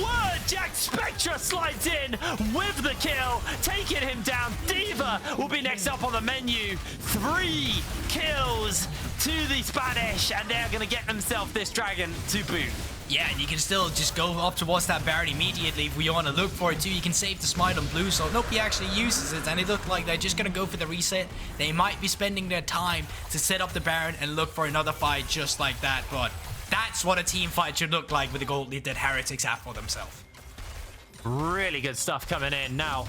word! Jackspektra slides in with the kill, taking him down. Diva will be next up on the menu. 3 kills to the Spanish, and they're going to get themselves this dragon to boot. Yeah, and you can still just go up towards that Baron immediately if we want to look for it too. You can save the smite on blue, so nope, he actually uses it, and it looked like they're just going to go for the reset. They might be spending their time to set up the Baron and look for another fight just like that, but that's what a team fight should look like with the gold lead that Heretics have for themselves. Really good stuff coming in. Now,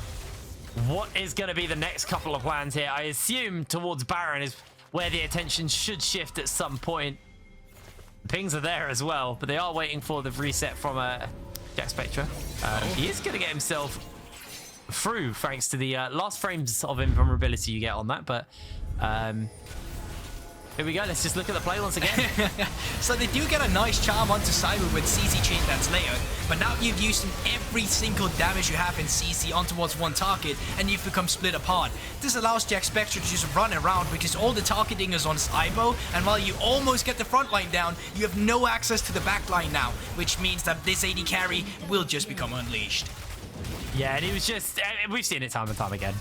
what is going to be the next couple of plans here? I assume towards Baron is where the attention should shift at some point. Pings are there as well, but they are waiting for the reset from Jackspektra. He is going to get himself through thanks to the last frames of invulnerability you get on that, but here we go. Let's just look at the play once again. So they do get a nice charm onto Zwyroo with CC chain that's layered, but now you've used every single damage you have in CC on towards one target, and you've become split apart. This allows Jackspektra to just run around because all the targeting is on Ibo, and while you almost get the front line down, you have no access to the back line now, which means that this AD carry will just become unleashed. Yeah, and he was just... we've seen it time and time again.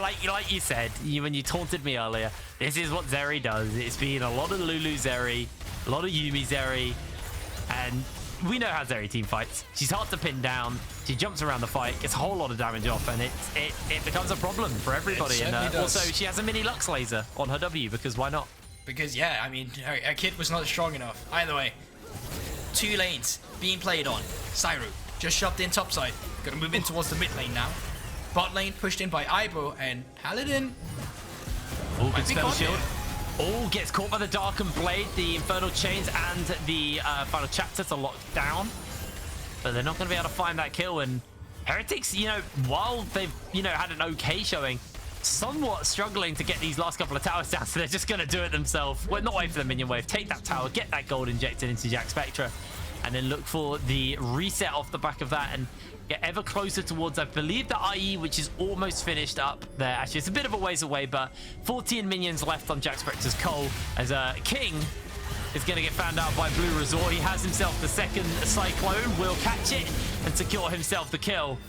Like you said, when you taunted me earlier, this is what Zeri does. It's been a lot of Lulu Zeri, a lot of Yuumi Zeri, and we know how Zeri team fights. She's hard to pin down. She jumps around the fight, gets a whole lot of damage off, and it becomes a problem for everybody. And also, she has a mini Lux laser on her W, because why not? Because, yeah, I mean, her kit was not strong enough. Either way, 2 lanes being played on. Zwyroo just shoved in topside. Gonna move in towards the mid lane now. Bot lane pushed in by Ibo, and Paladin. Oh, good spell shield. Oh, gets caught by the Darkened Blade, the Infernal Chains, and the final chapter to lock down. But they're not going to be able to find that kill. And Heretics, while they've, had an okay showing, somewhat struggling to get these last couple of towers down. So they're just going to do it themselves. Well, not wait for the minion wave. Take that tower, get that gold injected into Jackspektra, and then look for the reset off the back of that and get ever closer towards, I believe, the IE, which is almost finished up there. Actually, it's a bit of a ways away, but 14 minions left on Jackspektra's Cole as King is going to get found out by bluerzor. He has himself the second Cyclone, will catch it and secure himself the kill.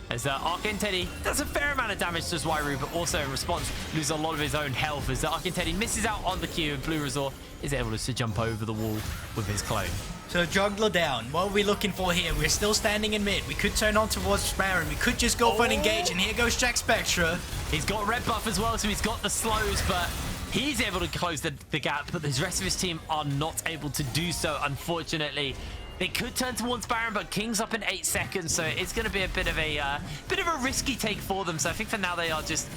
As ArcaneTeddy does a fair amount of damage to Zwyroo, but also in response loses a lot of his own health as ArcaneTeddy misses out on the Q, and bluerzor is able to jump over the wall with his clone. So jungler down. What are we looking for here? We're still standing in mid. We could turn on towards Baron. We could just go for an engage, and here goes Jackspektra. He's got red buff as well, so he's got the slows, but he's able to close the gap, but the rest of his team are not able to do so, unfortunately. They could turn towards Baron, but King's up in 8 seconds, so it's going to be a bit of a risky take for them. So I think for now they are just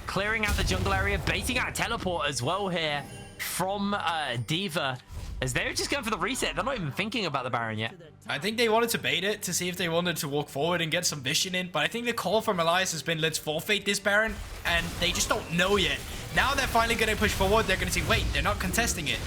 clearing out the jungle area, baiting out a teleport as well here. from Diva, as they're just going for the reset. They're not even thinking about the Baron yet. I think they wanted to bait it to see if they wanted to walk forward and get some vision in, but I think the call from Elias has been, let's forfeit this Baron, and they just don't know yet. Now they're finally going to push forward. They're going to see, wait, they're not contesting it.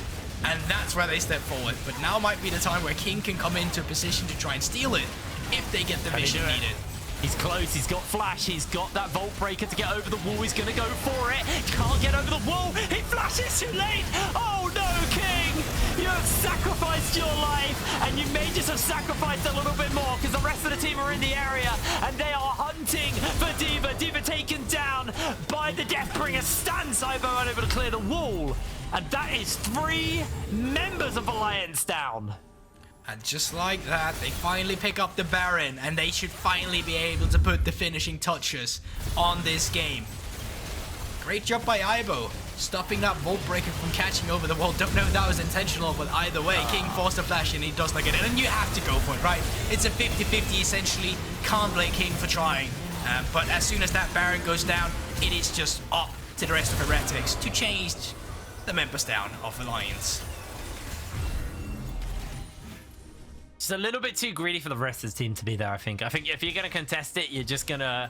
And that's where they step forward. But now might be the time where King can come into a position to try and steal it if they get the vision needed. He's close, he's got flash, he's got that Vault Breaker to get over the wall, he's gonna go for it, can't get over the wall, he flashes too late! Oh no, King! You have sacrificed your life, and you may just have sacrificed a little bit more, because the rest of the team are in the area, and they are hunting for Diva. Diva taken down by the Deathbringer, stands Ivo unable to clear the wall, and that is 3 members of Alliance down. And just like that, they finally pick up the Baron, and they should finally be able to put the finishing touches on this game. Great job by Ivo, stopping that Vault Breaker from catching over the wall. Don't know if that was intentional, but either way, King forced a flash and he does not get it. And you have to go for it, right? It's a 50-50 essentially. Can't blame King for trying. But as soon as that Baron goes down, it is just up to the rest of Heretics to change the members down of Alliance. Just a little bit too greedy for the rest of the team to be there, I think. I think if you're going to contest it, you're just going to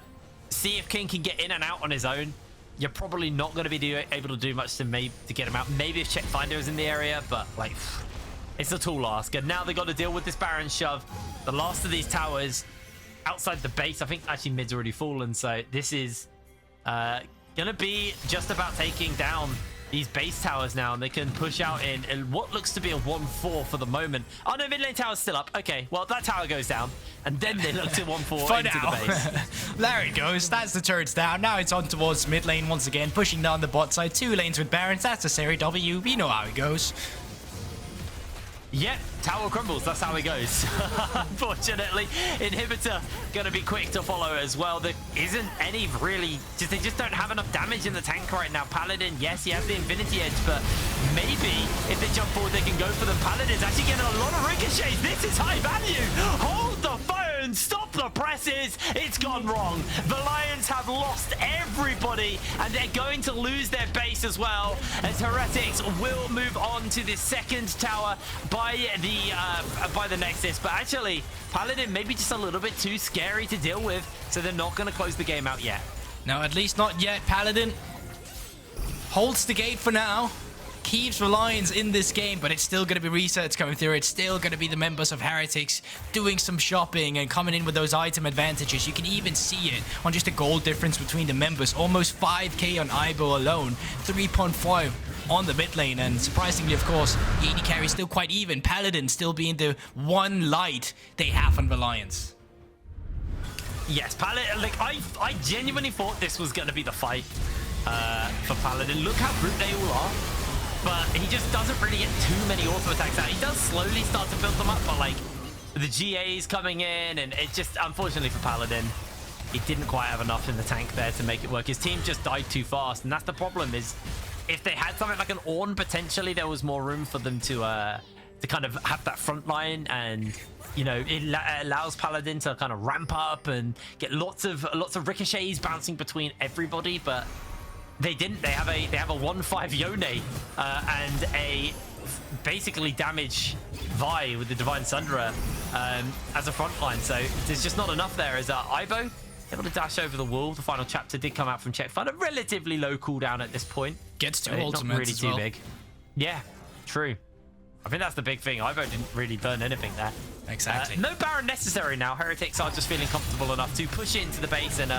see if King can get in and out on his own. You're probably not going to be able to do much to get him out. Maybe if CHECKFIDER is in the area, but like, it's a tall ask. And now they've got to deal with this Baron shove. The last of these towers outside the base. I think actually mid's already fallen, so this is going to be just about taking down these base towers now, and they can push out in what looks to be a 1-4 for the moment. Oh no, mid lane tower's still up. Okay, well that tower goes down, and then they look to 1-4 into the base. There it goes. That's the turrets down. Now it's on towards mid lane once again, pushing down the bot side. 2 lanes with Barons. That's a Zeri W. We know how it goes. Yep, tower crumbles. That's how it goes. Unfortunately, Inhibitor gonna be quick to follow as well. There isn't any really, they just don't have enough damage in the tank right now. Paladin, yes, he has the Infinity Edge, but maybe if they jump forward, they can go for them. Paladin's actually getting a lot of ricochets. This is high value. Hold the phone, stop the presses. It's gone wrong. Valiance have lost everybody, and they're going to lose their base as well, as Heretics will move on to the second tower by the Nexus. But actually, Paladin maybe just a little bit too scary to deal with, so they're not going to close the game out yet. No, at least not yet. Paladin holds the gate for now, keeps Valiance in this game, but it's still going to be resets coming through. It's still going to be the members of Heretics doing some shopping and coming in with those item advantages. You can even see it on just the gold difference between the members. Almost 5k on Ivo alone, 3.5 on the mid lane, and surprisingly, of course, the AD carry is still quite even. Paladin still being the one light they have on Valiance. Yes, Paladin, like, I genuinely thought this was going to be the fight for Paladin. Look how brute they all are, but he just doesn't really get too many auto attacks out. He does slowly start to build them up, but like, the GA's coming in, and it just, unfortunately for Paladin, he didn't quite have enough in the tank there to make it work. His team just died too fast, and that's the problem. Is if they had something like an Ornn, potentially there was more room for them to kind of have that front line, and you know, it allows Paladin to kind of ramp up and get lots of ricochets bouncing between everybody. But they didn't. They have a 1-5 Yone and a basically damage Vi with the Divine Lissandra as a front line. So there's just not enough there. As Ivo able to dash over the wall. The final chapter did come out from CHECKFIDER. Relatively low cooldown at this point. Gets 2 not ultimates really as too well. big. Yeah, true. I think that's the big thing. Ivo didn't really burn anything there. Exactly. No Baron necessary now. Heretics are just feeling comfortable enough to push it into the base and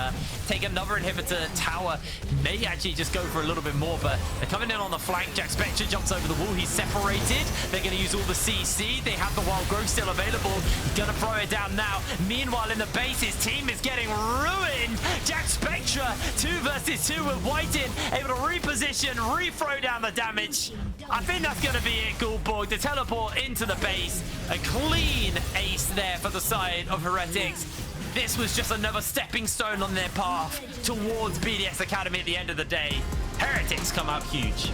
take another inhibitor tower. May actually just go for a little bit more, but they're coming in on the flank. Jackspektra jumps over the wall. He's separated. They're going to use all the CC. They have the Wild Growth still available. He's going to throw it down now. Meanwhile, in the base, his team is getting ruined. Jackspektra 2 versus 2 with whiteinn, able to reposition, re-throw down the damage. I think that's going to be it, Kingggggg. The teleport into the base. A clean ace there for the side of Heretics. This was just another stepping stone on their path towards BDS Academy at the end of the day. Heretics come out huge.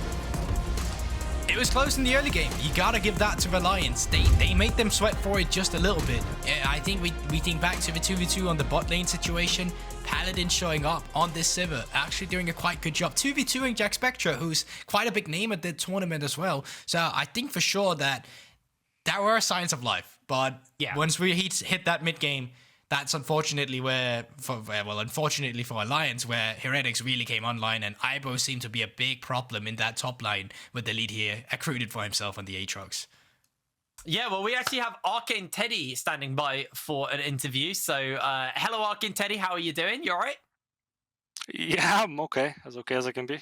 It was close in the early game. You gotta give that to Valiance. They made them sweat for it just a little bit. I think we think back to the 2v2 on the bot lane situation. Paladin Paladin showing up on this Sivir, actually doing a quite good job. 2v2ing Jackspektra, who's quite a big name at the tournament as well. So I think for sure that there were signs of life. But Yeah. once we hit that mid game, that's unfortunately unfortunately for Alliance, where Heretics really came online, and Ibo seemed to be a big problem in that top line with the lead here accrued for himself on the Aatrox. Yeah, well, we actually have ArcaneTeddy standing by for an interview. So, hello, ArcaneTeddy. How are you doing? You all right? Yeah, I'm okay as I can be.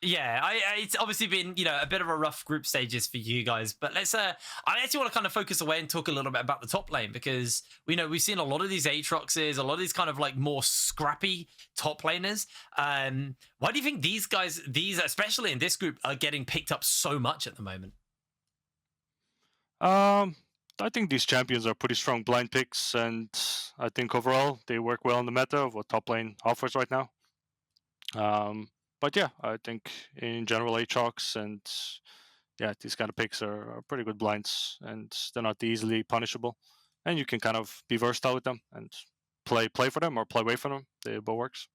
Yeah, it's obviously been, you know, a bit of a rough group stages for you guys, but let's I actually want to kind of focus away and talk a little bit about the top lane, because we know we've seen a lot of these Aatroxes, a lot of these kind of like more scrappy top laners. Why do you think these guys, especially in this group, are getting picked up so much at the moment? I think these champions are pretty strong blind picks, and I think overall they work well in the meta of what top lane offers right now. But yeah, I think in general Aatrox and yeah, these kind of picks are pretty good blinds, and they're not easily punishable. And you can kind of be versatile with them and play for them or play away from them. It both works.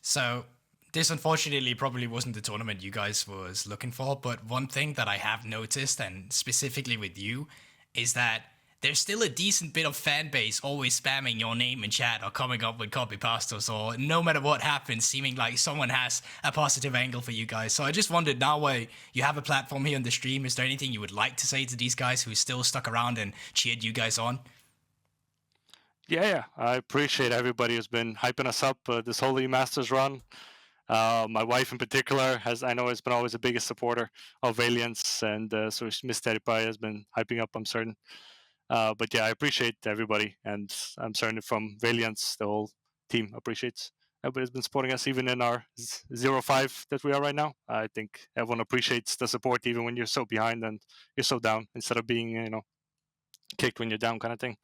So this unfortunately probably wasn't the tournament you guys was looking for, but one thing that I have noticed, and specifically with you, is that there's still a decent bit of fan base always spamming your name in chat or coming up with copy pastas, or no matter what happens, seeming like someone has a positive angle for you guys. So I just wondered, now where you have a platform here on the stream, is there anything you would like to say to these guys who still stuck around and cheered you guys on? Yeah, I appreciate everybody who's been hyping us up this whole Masters run. My wife in particular has been always the biggest supporter of Valiance, and so Miss Terry has been hyping up, I'm certain. But yeah, I appreciate everybody, and I'm certain from Valiance, the whole team appreciates. Everybody's been supporting us, even in our 0-5 that we are right now. I think everyone appreciates the support, even when you're so behind and you're so down, instead of being, kicked when you're down, kind of thing.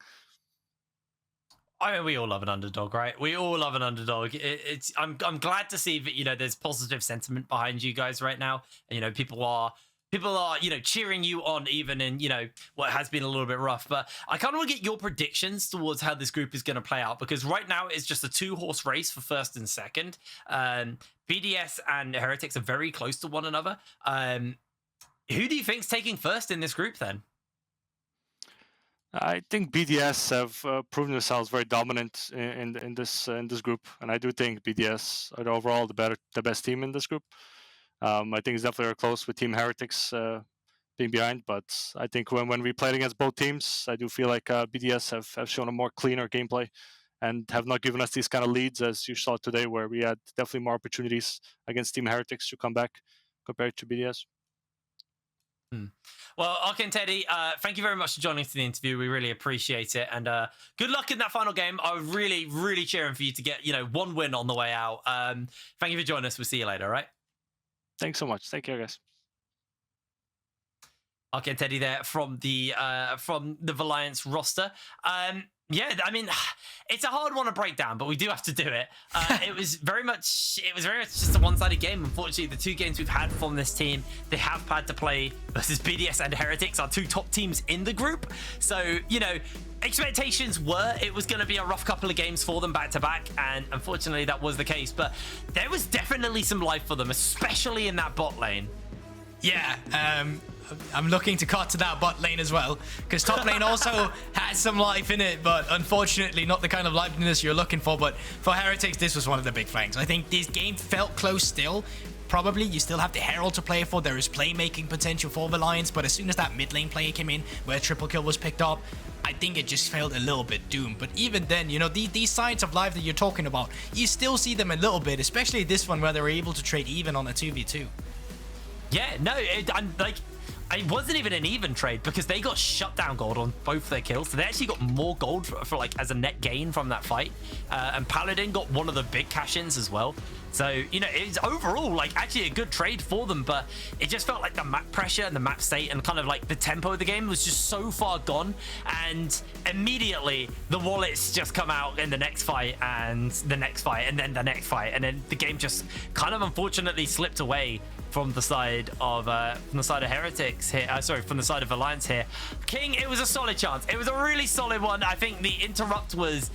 I mean, we all love an underdog, right? We all love an underdog. I'm glad to see that, there's positive sentiment behind you guys right now, and people are cheering you on, even in what has been a little bit rough. But I kind of want to get your predictions towards how this group is going to play out, because right now it's just a 2-horse race for first and second. BDS and Heretics are very close to one another. Who do you think's taking first in this group then? I think BDS have proven themselves very dominant in this group, and I do think BDS are overall the best team in this group. I think it's definitely close with Team Heretics being behind, but I think when we played against both teams, I do feel like BDS have shown a more cleaner gameplay and have not given us these kind of leads as you saw today, where we had definitely more opportunities against Team Heretics to come back compared to BDS. Well, ArcaneTeddy, thank you very much for joining us in the interview. We really appreciate it, and good luck in that final game. I was really, really cheering for you to get one win on the way out. Thank you for joining us. We'll see you later, all right? Thanks so much. Take care, guys. ArcaneTeddy there from the Valiance roster. Yeah, I mean, it's a hard one to break down, but we do have to do it. It was very much just a one-sided game. Unfortunately, the 2 games we've had from this team, they have had to play versus BDS and Heretics, our 2 top teams in the group. So, expectations were it was going to be a rough couple of games for them back to back, and unfortunately that was the case. But there was definitely some life for them, especially in that bot lane. Yeah, I'm looking to cut to that bot lane as well, because top lane also has some life in it, but unfortunately not the kind of liveliness you're looking for. But for Heretics, this was one of the big flanks. I think this game felt close still. Probably you still have the Herald to play for. There is playmaking potential for Valiance, but as soon as that mid lane player came in where triple kill was picked up, I think it just felt a little bit doomed. But even then, these signs of life that you're talking about, you still see them a little bit, especially this one where they were able to trade even on a 2v2. Yeah, no, it wasn't even an even trade, because they got shutdown gold on both their kills. So they actually got more gold for as a net gain from that fight. And Paladin got one of the big cash-ins as well. So, it's overall actually a good trade for them, but it just felt like the map pressure and the map state and kind of the tempo of the game was just so far gone. And immediately the wallets just come out in the next fight and the next fight and then the next fight. And then the game just kind of unfortunately slipped away from the side of Heretics here. From the side of Alliance here. King, it was a solid chance. It was a really solid one. I think the interrupt was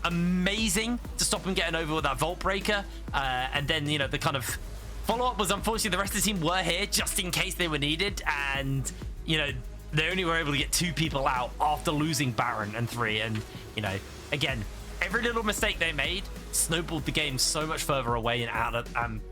amazing to stop them getting over with that Vault Breaker. And then, you know, the kind of follow-up was, unfortunately, the rest of the team were here just in case they were needed. And, you know, they only were able to get 2 people out after losing Baron and 3. And, you know, again, every little mistake they made snowballed the game so much further away and out of,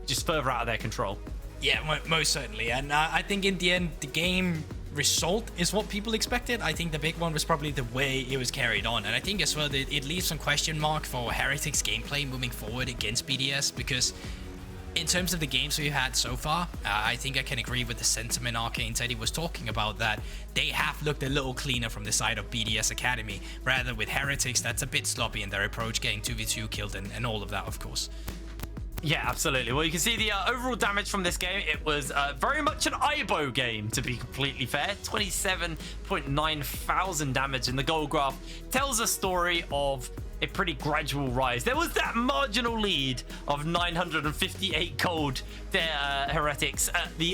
just further out of their control. Yeah, most certainly. And I think in the end, the game result is what people expected. I think the big one was probably the way it was carried on. And I think as well that it leaves some question mark for Heretics gameplay moving forward against BDS, because in terms of the games we've had so far, I think I can agree with the sentiment ArcaneTeddy was talking about, that they have looked a little cleaner from the side of BDS Academy, rather with Heretics that's a bit sloppy in their approach, getting 2v2 killed and all of that, of course. Yeah, absolutely. Well, you can see the overall damage from this game. It was very much an IBO game, to be completely fair. 27.9 thousand damage, and the gold graph tells a story of a pretty gradual rise. There was that marginal lead of 958 gold to Heretics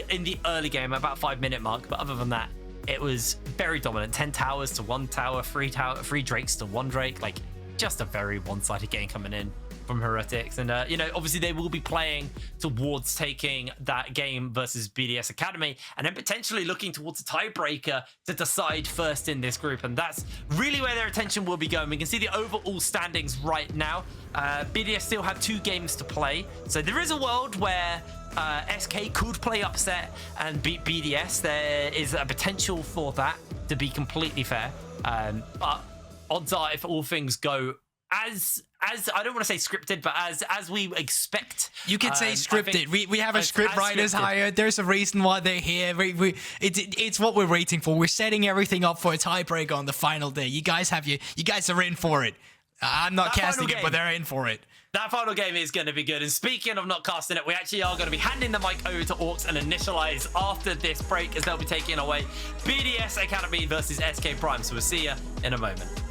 in the early game, about 5-minute mark, but other than that, it was very dominant. 10 towers to 1 tower, 3 drakes to 1 drake. Like, just a very one-sided game coming in from Heretics. And you know, obviously they will be playing towards taking that game versus BDS Academy, and then potentially looking towards a tiebreaker to decide first in this group. And that's really where their attention will be going. We can see the overall standings right now. BDS still have 2 games to play, so there is a world where SK could play upset and beat BDS. There is a potential for that, to be completely fair, but odds are, if all things go as I don't want to say scripted, but as we expect. You could say scripted. We have a script writers hired. There's a reason why they're here. It's what we're waiting for. We're setting everything up for a tiebreaker on the final day. You guys are in for it. I'm not casting it, but they're in for it. That final game is going to be good. And speaking of not casting it, we actually are going to be handing the mic over to Orcs and initialize after this break, as they'll be taking away BDS Academy versus SK Prime. So we'll see you in a moment.